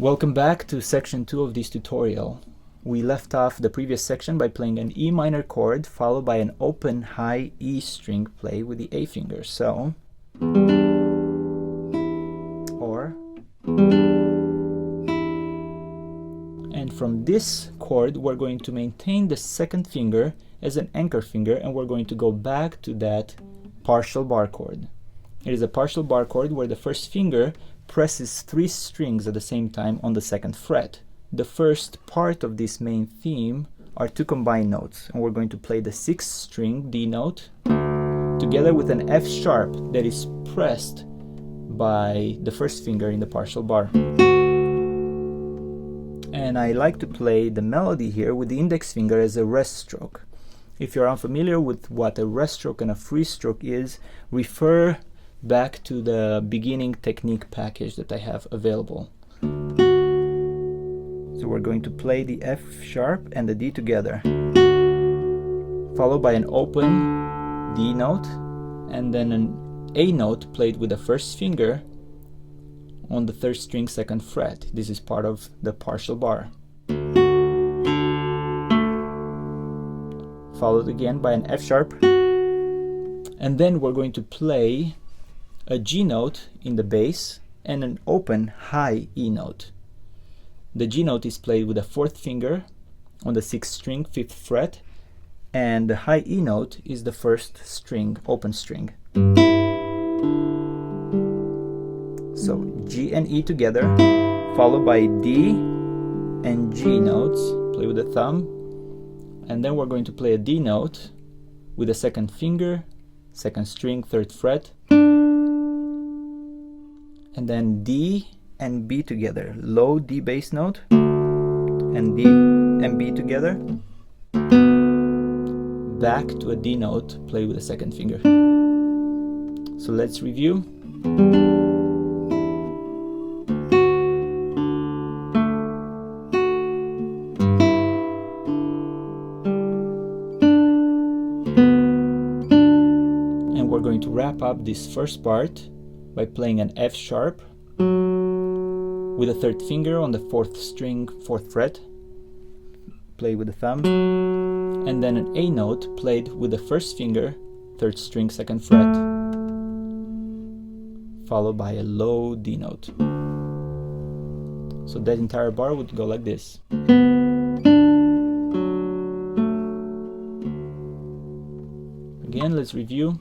Welcome back to section 2 of this tutorial. We left off the previous section by playing an E minor chord followed by an open high E string play with the A finger. So, or, and from this chord we're going to maintain the second finger as an anchor finger, and we're going to go back to that partial bar chord. It is a partial bar chord where the first finger presses 3 strings at the same time on the second fret. The first part of this main theme are 2 combined notes, and we're going to play the 6th string D note together with an F sharp that is pressed by the first finger in the partial bar. And I like to play the melody here with the index finger as a rest stroke. If you're unfamiliar with what a rest stroke and a free stroke is, refer back to the beginning technique package that I have available. So we're going to play the F sharp and the D together, followed by an open D note, and then an A note played with the first finger on the 3rd string 2nd fret. This is part of the partial bar. Followed again by an F sharp, and then we're going to play a G note in the bass and an open high E note. The G note is played with the 4th finger on the 6th string 5th fret, and the high E note is the 1st string open string. So G and E together, followed by D and G notes, play with the thumb, and then we're going to play a D note with the 2nd finger, 2nd string 3rd fret, and then D and B together, low D bass note, and D and B together, back to a D note, play with the 2nd finger. So let's review. And we're going to wrap up this first part by playing an F sharp with a 3rd finger on the 4th string 4th fret, play with the thumb, and then an A note played with the 1st finger 3rd string 2nd fret, followed by a low D note. So that entire bar would go like this. Again, let's review.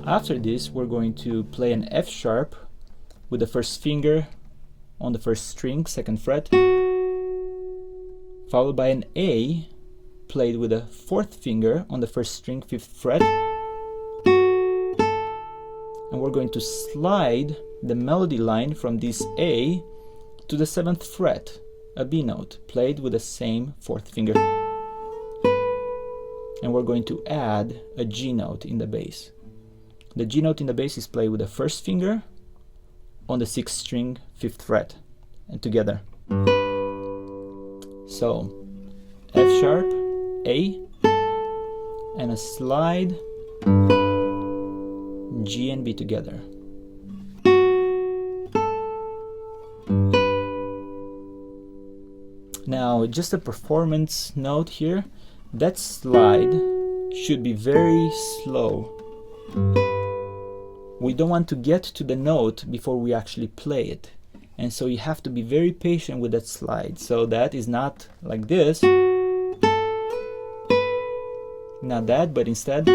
After this, we're going to play an F sharp with the 1st finger on the 1st string 2nd fret, followed by an A played with the 4th finger on the 1st string 5th fret, and we're going to slide the melody line from this A to the 7th fret, a B note played with the same 4th finger, and we're going to add a G note in the bass. The G note in the bass is played with the 1st finger on the 6th string 5th fret, and together. So F sharp, A, and a slide G and B together. Now, just a performance note here, that slide should be very slow. We don't want to get to the note before we actually play it, and so you have to be very patient with that slide. So that is not like this, not that, but instead,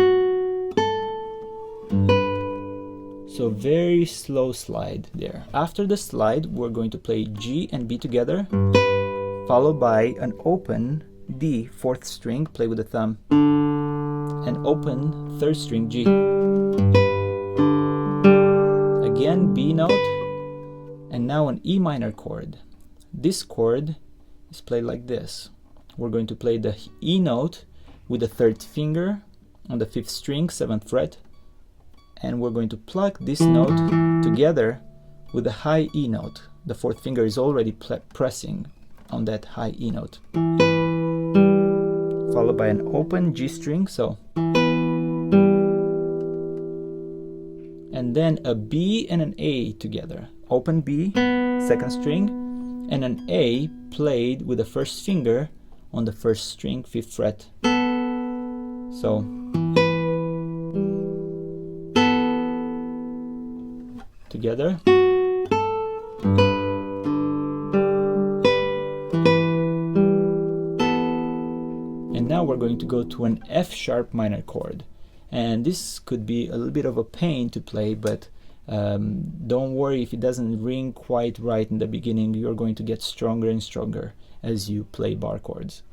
so very slow slide there. After the slide, we're going to play G and B together, followed by an open D 4th string, play with the thumb, and open 3rd string G. Again, B note, and now an E minor chord. This chord is played like this. We're going to play the E note with the 3rd finger on the 5th string 7th fret, and we're going to pluck this note together with the high E note. The 4th finger is already pressing on that high E note, followed by an open G string, so, and then a B and an A together. Open B, second string, and an A played with the first finger on the first string, 5th fret. So, together. And now we're going to go to an F sharp minor chord. And this could be a little bit of a pain to play, but don't worry if it doesn't ring quite right in the beginning. You're going to get stronger and stronger as you play bar chords.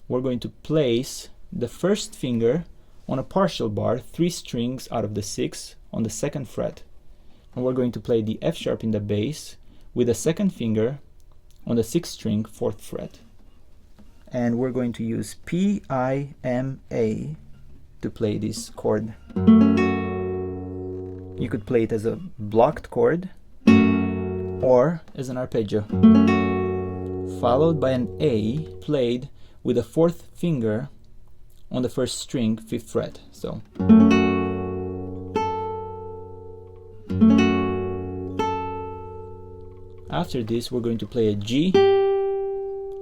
We're going to place the first finger on a partial bar, 3 strings out of the 6 on the 2nd fret. And we're going to play the F sharp in the bass with the 2nd finger on the 6th string, 4th fret. And we're going to use P, I, M, A to play this chord. You could play it as a blocked chord or as an arpeggio, followed by an A played with the 4th finger on the 1st string, 5th fret. So, after this we're going to play a G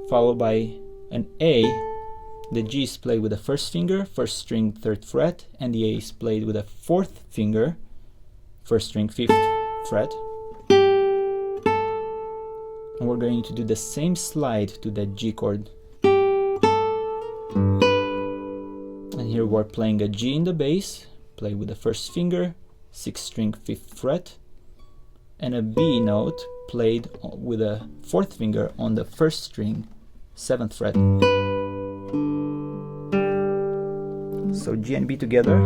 followed by an A. The G is played with the 1st finger, 1st string, 3rd fret, and the A is played with the 4th finger, 1st string, 5th fret. And we're going to do the same slide to that G chord. And here we're playing a G in the bass, played with the 1st finger, 6th string, 5th fret, and a B note played with the 4th finger on the 1st string, 7th fret. So G and B together,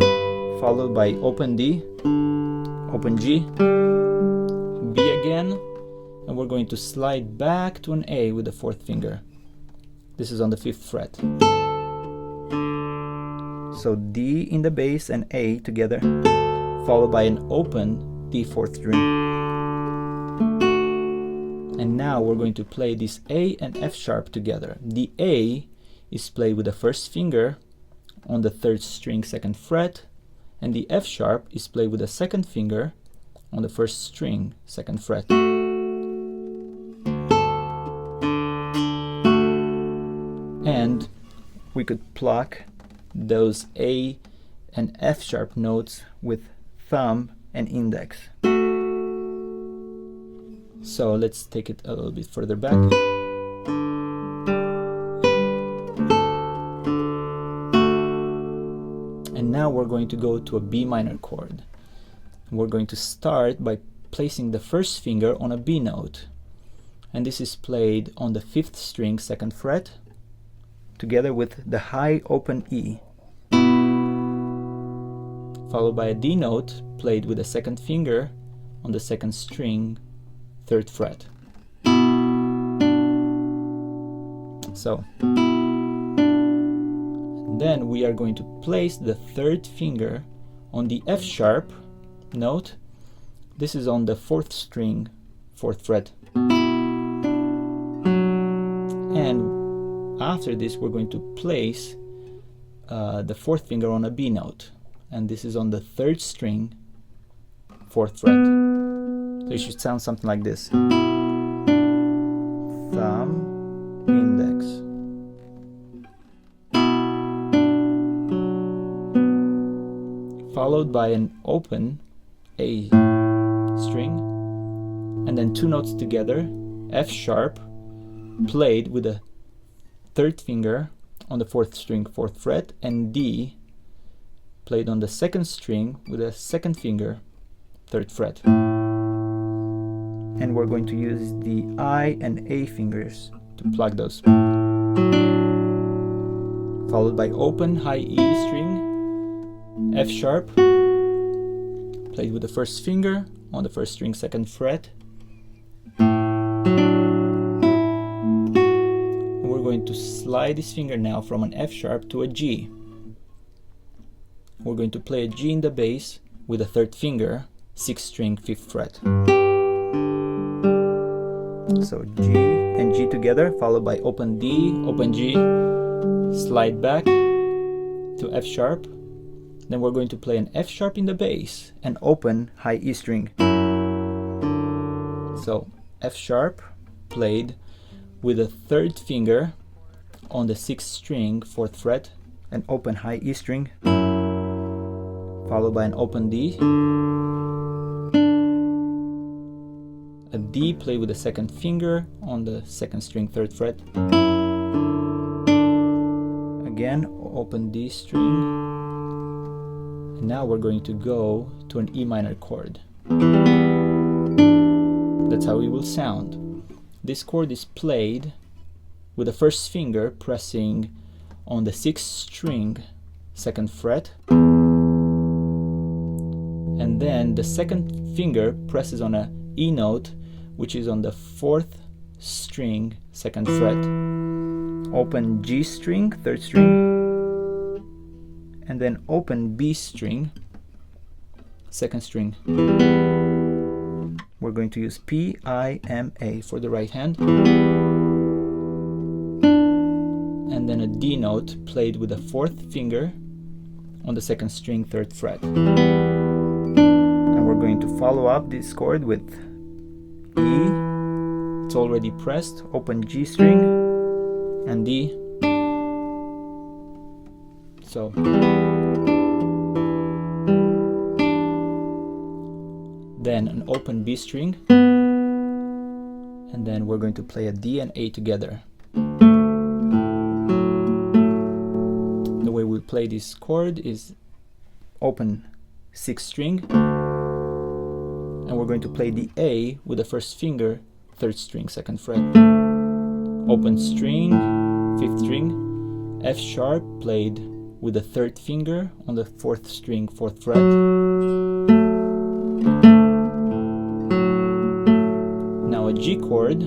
followed by open D, open G, B again, and we're going to slide back to an A with the 4th finger. This is on the 5th fret. So D in the bass and A together, followed by an open D 4th string. And now we're going to play this A and F sharp together. The A is played with the 1st finger on the 3rd string, 2nd fret, and the F sharp is played with the 2nd finger on the 1st string, 2nd fret. And we could pluck those A and F sharp notes with thumb and index. So let's take it a little bit further back. And now we're going to go to a B minor chord. We're going to start by placing the 1st finger on a B note. And this is played on the 5th string, 2nd fret, together with the high open E, followed by a D note played with the 2nd finger on the 2nd string, 3rd fret. So, then we are going to place the 3rd finger on the F sharp note. This is on the 4th string, 4th fret. And after this we're going to place the 4th finger on a B note, and this is on the 3rd string, 4th fret. So it should sound something like this. Thumb, index. Followed by an open A string, and then 2 notes together, F sharp, played with the 3rd finger on the 4th string, 4th fret, and D played on the 2nd string with the 2nd finger, 3rd fret. And we're going to use the I and A fingers to pluck those. Followed by open high E string, F sharp, played with the 1st finger on the 1st string, 2nd fret. And we're going to slide this finger now from an F sharp to a G. We're going to play a G in the bass with the 3rd finger, 6th string, 5th fret. So G and G together, followed by open D, open G, slide back to F sharp. Then we're going to play an F sharp in the bass and open high E string. So F sharp played with the third finger on the 6th string, 4th fret, and open high E string, followed by an open D. A D played with the 2nd finger on the 2nd string, 3rd fret. Again, open D string. And now we're going to go to an E minor chord. That's how it will sound. This chord is played with the 1st finger pressing on the 6th string, 2nd fret, and then the 2nd finger presses on a E note, which is on the 4th string, 2nd fret, open G string, 3rd string, and then open B string, 2nd string. We're going to use P, I, M, A for the right hand. And then a D note played with the 4th finger on the 2nd string, 3rd fret. And we're going to follow up this chord with E, it's already pressed, open G string, and D. So then an open B string, and then we're going to play a D and A together. The way we play this chord is open 6th string, and we're going to play the A with the 1st finger, 3rd string, 2nd fret, open string, 5th string, F sharp played with the 3rd finger on the 4th string, 4th fret. Now a G chord.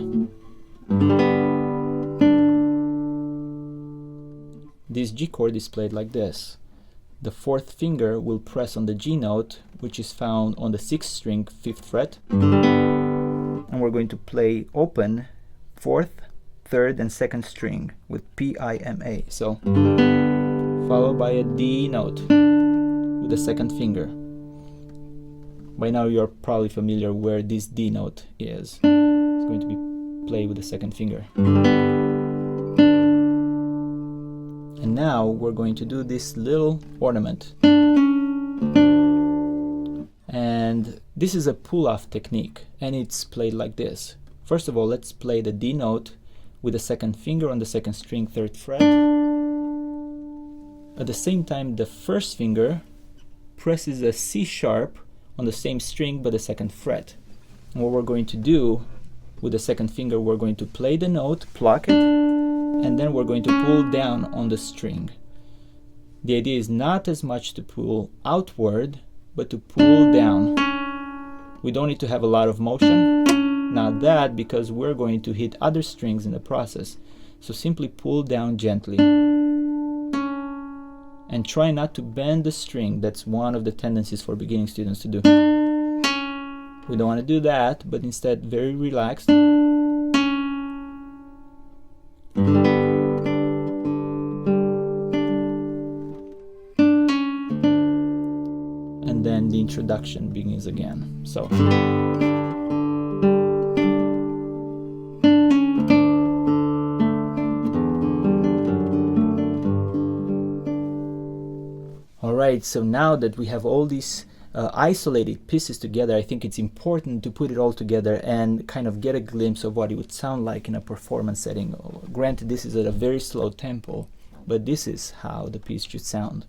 This G chord is played like this. The 4th finger will press on the G note, which is found on the 6th string, 5th fret. And we're going to play open 4th, 3rd, and 2nd string with P, I, M, A. So followed by a D note with the 2nd finger. By now you're probably familiar where this D note is. It's going to be played with the 2nd finger. And now we're going to do this little ornament. And this is a pull-off technique, and it's played like this. First of all, let's play the D note with the 2nd finger on the 2nd string, 3rd fret. At the same time, the 1st finger presses a C sharp on the same string but the 2nd fret. And what we're going to do with the 2nd finger, we're going to play the note, pluck it, and then we're going to pull down on the string. The idea is not as much to pull outward, but to pull down. We don't need to have a lot of motion. Not that, because we're going to hit other strings in the process. So simply pull down gently. And try not to bend the string. That's one of the tendencies for beginning students to do. We don't want to do that, but instead very relaxed. And then the introduction begins again. So Alright, so now that we have all these isolated pieces together, I think it's important to put it all together and kind of get a glimpse of what it would sound like in a performance setting. Granted, this is at a very slow tempo, but this is how the piece should sound.